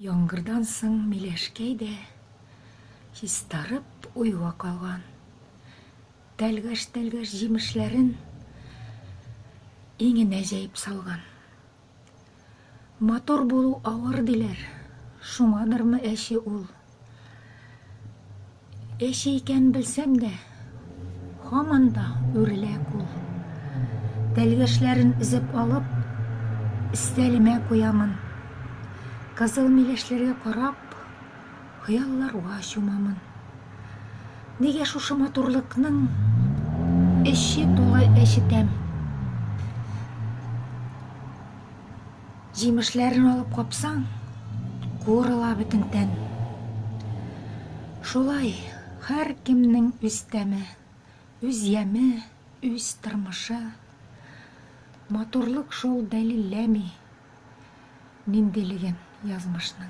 Яңгырдан соң Миләшкәй дә хистарып уйга калган. Тәлгәш җимешләрен иңенә җәеп салган. Матур булу авыр диләр, шуңадырмы әче ул. Әче икән белсәм дә, һаман да үрелә кул. Тәлгәшләрен изеп алып, өстәлемә куямын. Кызыл миләшләргә карап, хыялларга чумамын. Нигә шушы матурлыкның эче тулы әчетәм? Җимешләрен алып капсаң, курыла бөтен тән. Шулай, һәр кемнең үз тәме, үз яме, үз тормышы. Матурлык шул дәлилләми ниндилеген язмышның.